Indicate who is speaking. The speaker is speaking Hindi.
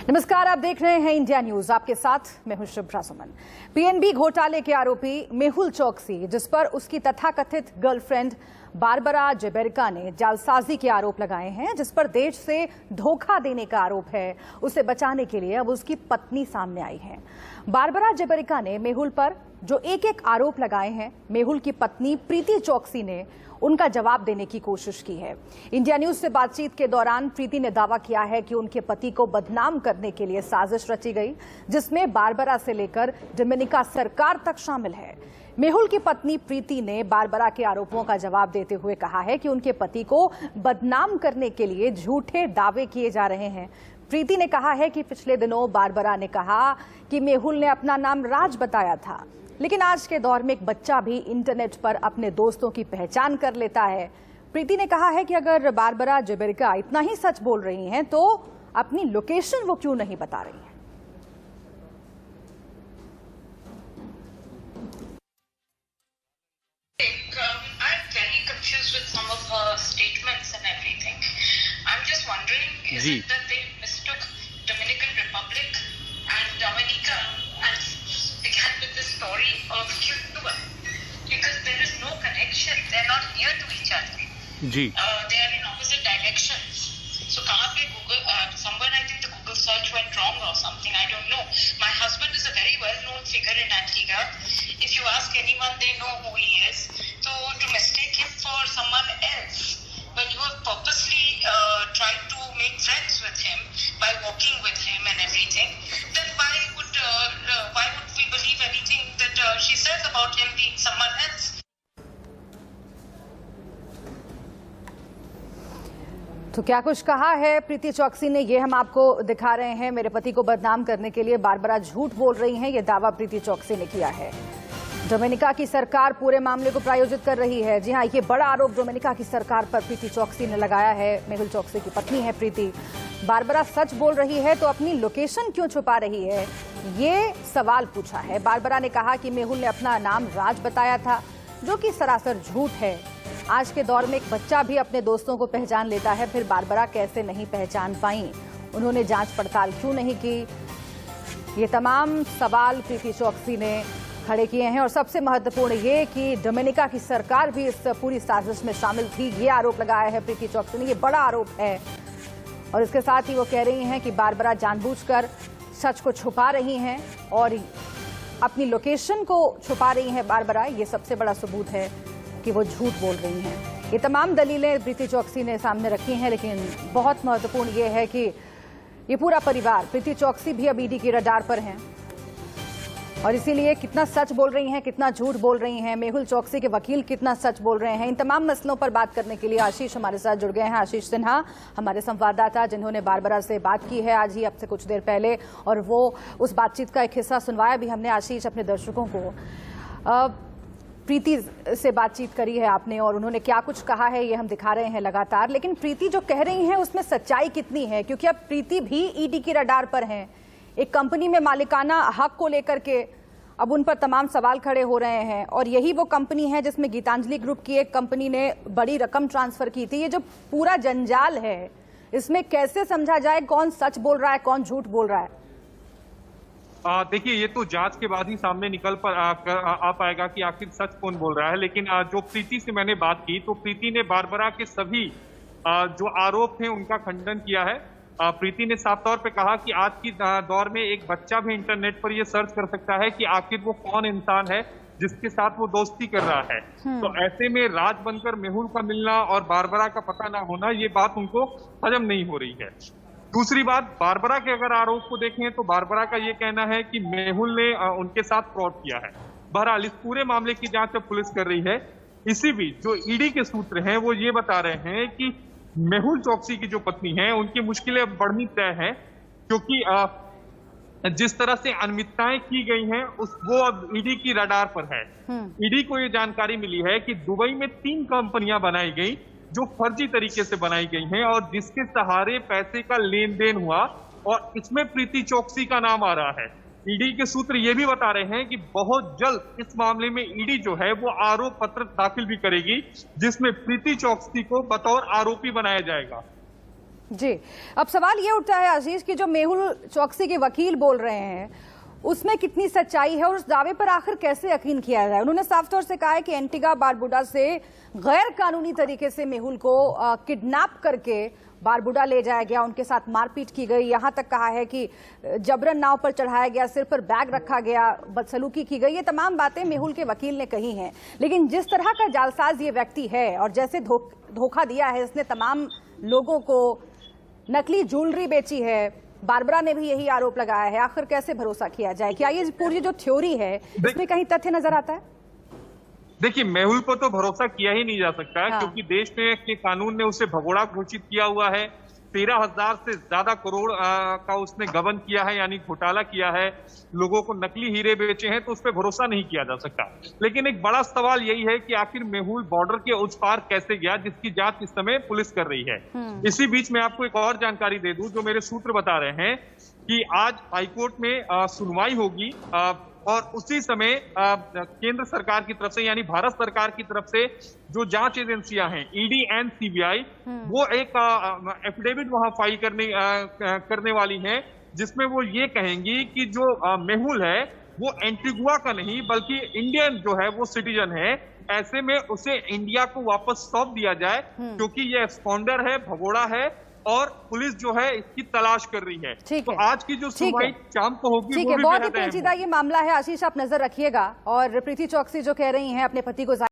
Speaker 1: नमस्कार, आप देख रहे हैं इंडिया न्यूज। आपके साथ मैं हूं शुभ्रा सुमन। पीएनबी घोटाले के आरोपी मेहुल चोकसी, जिस पर उसकी तथाकथित गर्लफ्रेंड बारबरा जेबेरिका ने जालसाजी के आरोप लगाए हैं, जिस पर देश से धोखा देने का आरोप है, उसे बचाने के लिए अब उसकी पत्नी सामने आई है। बारबरा जेबेरिका ने मेहुल पर जो एक एक आरोप लगाए हैं, मेहुल की पत्नी प्रीति चोकसी ने उनका जवाब देने की कोशिश की है। इंडिया न्यूज से बातचीत के दौरान प्रीति ने दावा किया है कि उनके पति को बदनाम करने के लिए साजिश रची गई, जिसमें बारबरा से लेकर डोमिनिका सरकार तक शामिल है। मेहुल की पत्नी प्रीति ने बारबरा के आरोपों का जवाब देते हुए कहा है कि उनके पति को बदनाम करने के लिए झूठे दावे किए जा रहे हैं। प्रीति ने कहा है कि पिछले दिनों बारबरा ने कहा कि मेहुल ने अपना नाम राज बताया था, लेकिन आज के दौर में एक बच्चा भी इंटरनेट पर अपने दोस्तों की पहचान कर लेता है। प्रीति ने कहा है कि अगर बारबरा जेबेरिका इतना ही सच बोल रही हैं, तो अपनी लोकेशन वो क्यों नहीं बता रही हैं।
Speaker 2: I'm very confused with some of her statements and everything. I'm just wondering, is it that they mistook Dominican Republic and Dominica and began with the story of Cuba? Because there is no connection. They're not near to each other. They are in opposite directions. So kahan pe Google, someone, I think the Google search went wrong or something. I don't know. My husband is a very well-known figure in Antigua. If you ask anyone, they know who he is. So to mistake him for someone else, but you have purposely tried to make friends with him by walking with him and everything, then why would we believe anything that she says about him being someone else?
Speaker 1: तो क्या कुछ कहा है प्रीति चोकसी ने, ये हम आपको दिखा रहे हैं। मेरे पति को बदनाम करने के लिए बारबरा झूठ बोल रही हैं, ये दावा प्रीति चोकसी ने किया है। डोमिनिका की सरकार पूरे मामले को प्रायोजित कर रही है। जी हां, ये बड़ा आरोप डोमिनिका की सरकार पर प्रीति चोकसी ने लगाया है। मेहुल चोकसी की पत्नी है प्रीति। बारबरा सच बोल रही है तो अपनी लोकेशन क्यों छुपा रही है, ये सवाल पूछा है। बारबरा ने कहा कि मेहुल ने अपना नाम राज बताया था, जो कि सरासर झूठ है। आज के दौर में एक बच्चा भी अपने दोस्तों को पहचान लेता है, फिर बारबरा कैसे नहीं पहचान पाई, उन्होंने जांच पड़ताल क्यों नहीं की, ये तमाम सवाल प्रीति चोकसी ने खड़े किए हैं। और सबसे महत्वपूर्ण ये कि डोमिनिका की सरकार भी इस पूरी साजिश में शामिल थी, ये आरोप लगाया है प्रीति चोकसी ने, ये बड़ा आरोप है। और इसके साथ ही वो कह रही हैं कि बारबरा जानबूझकर सच को छुपा रही हैं और अपनी लोकेशन को छुपा रही हैं बारबरा, ये सबसे बड़ा सबूत है कि वो झूठ बोल रही हैं। ये तमाम दलीलें प्रीति चोकसी ने सामने रखी हैं, लेकिन बहुत महत्वपूर्ण ये है कि ये पूरा परिवार, प्रीति चोकसी भी अब ईडी की रडार पर हैं और इसीलिए कितना सच बोल रही हैं, कितना झूठ बोल रही हैं, मेहुल चोकसी के वकील कितना सच बोल रहे हैं, इन तमाम मसलों पर बात करने के लिए आशीष हमारे साथ जुड़ गए हैं। आशीष सिन्हा हमारे संवाददाता, जिन्होंने बारबरा से बात की है आज ही, अब से कुछ देर पहले, और वो उस बातचीत का एक हिस्सा सुनवाया भी हमने आशीष अपने दर्शकों को। प्रीति से बातचीत करी है आपने और उन्होंने क्या कुछ कहा है ये हम दिखा रहे हैं लगातार, लेकिन प्रीति जो कह रही हैं उसमें सच्चाई कितनी है, क्योंकि अब प्रीति भी ईडी की रडार पर हैं। एक कंपनी में मालिकाना हक को लेकर के अब उन पर तमाम सवाल खड़े हो रहे हैं, और यही वो कंपनी है जिसमें गीतांजलि ग्रुप की एक कंपनी ने बड़ी रकम ट्रांसफर की थी। ये जो पूरा जंजाल है, इसमें कैसे समझा जाए कौन सच बोल रहा है, कौन झूठ बोल रहा है?
Speaker 3: देखिए, ये तो जांच के बाद ही सामने निकल पर आ पाएगा कि आखिर सच कौन बोल रहा है। लेकिन जो प्रीति से मैंने बात की, तो प्रीति ने बारबरा के सभी जो आरोप थे उनका खंडन किया है। प्रीति ने साफ तौर पे कहा कि आज की दौर में एक बच्चा भी इंटरनेट पर ये सर्च कर सकता है कि आखिर वो कौन इंसान है जिसके साथ वो दोस्ती कर रहा है। तो ऐसे में राज बनकर मेहुल का मिलना और बारबरा का पता ना होना, ये बात उनको हजम नहीं हो रही है। दूसरी बात, बारबरा के अगर आरोप को देखें तो बारबरा का ये कहना है कि मेहुल ने उनके साथ फ्रॉड किया है। बहरहाल इस पूरे मामले की जांच अब पुलिस कर रही है। इसी बीच जो ईडी के सूत्र हैं वो ये बता रहे हैं कि मेहुल चोकसी की जो पत्नी है उनकी मुश्किलें अब बढ़नी तय है, क्योंकि जिस तरह से अनियमितताएं की गई हैं वो अब ईडी की रडार पर है। ईडी को ये जानकारी मिली है कि दुबई में 3 कंपनियां बनाई गई जो फर्जी तरीके से बनाई गई हैं और जिसके सहारे पैसे का लेन देन हुआ, और इसमें प्रीति चोकसी का नाम आ रहा है। ईडी के सूत्र ये भी बता रहे हैं कि बहुत जल्द इस मामले में ईडी जो है वो आरोप पत्र दाखिल भी करेगी, जिसमें प्रीति चोकसी को बतौर आरोपी बनाया जाएगा।
Speaker 1: जी, अब सवाल ये उठता है आशीष कि जो मेहुल चौकसी के वकील बोल रहे हैं उसमें कितनी सच्चाई है और उस दावे पर आखिर कैसे यकीन किया जाए। उन्होंने साफ तौर से कहा है कि एंटीगा बारबुडा से गैर कानूनी तरीके से मेहुल को किडनैप करके बारबुडा ले जाया गया, उनके साथ मारपीट की गई, यहां तक कहा है कि जबरन नाव पर चढ़ाया गया, सिर पर बैग रखा गया, बदसलूकी की गई। ये तमाम बातें मेहुल के वकील ने कही हैं। लेकिन जिस तरह का जालसाज ये व्यक्ति है और जैसे धोखा दिया है, इसने तमाम लोगों को नकली ज्वेलरी बेची है, बारबरा ने भी यही आरोप लगाया है, आखिर कैसे भरोसा किया जाए? क्या ये पूरी जो थ्योरी है इसमें कहीं तथ्य नजर आता है?
Speaker 3: देखिए, मेहुल को तो भरोसा किया ही नहीं जा सकता है,
Speaker 1: हाँ।
Speaker 3: क्योंकि देश में के कानून ने उसे भगोड़ा घोषित किया हुआ है। 13,000 से ज्यादा करोड़ का उसने गबन किया है, यानी घोटाला किया है, लोगों को नकली हीरे बेचे हैं, तो उस पर भरोसा नहीं किया जा सकता। लेकिन एक बड़ा सवाल यही है कि आखिर मेहुल बॉर्डर के उस पार कैसे गया, जिसकी जांच इस समय पुलिस कर रही है। इसी बीच मैं आपको एक और जानकारी दे दूं, जो मेरे सूत्र बता रहे हैं कि आज हाईकोर्ट में सुनवाई होगी और उसी समय केंद्र सरकार की तरफ से, यानी भारत सरकार की तरफ से जो जांच एजेंसियां हैं, ईडी एंड सीबीआई, वो एक एफिडेविट वहां फाइल करने वाली हैं, जिसमें वो ये कहेंगी कि जो मेहुल है वो एंटीगुआ का नहीं बल्कि इंडियन जो है वो सिटीजन है। ऐसे में उसे इंडिया को वापस सौंप दिया जाए, क्योंकि ये एब्सकॉन्डर है, भगोड़ा है और पुलिस जो है इसकी तलाश कर रही है। तो आज की जो सुनवाई शाम को होगी,
Speaker 1: ठीक
Speaker 3: वो
Speaker 1: है,
Speaker 3: भी
Speaker 1: बहुत ही
Speaker 3: बेहद अहम
Speaker 1: पेचीदा ये मामला है आशीष, आप नजर रखिएगा। और प्रीति चौकसी जो कह रही हैं अपने पति को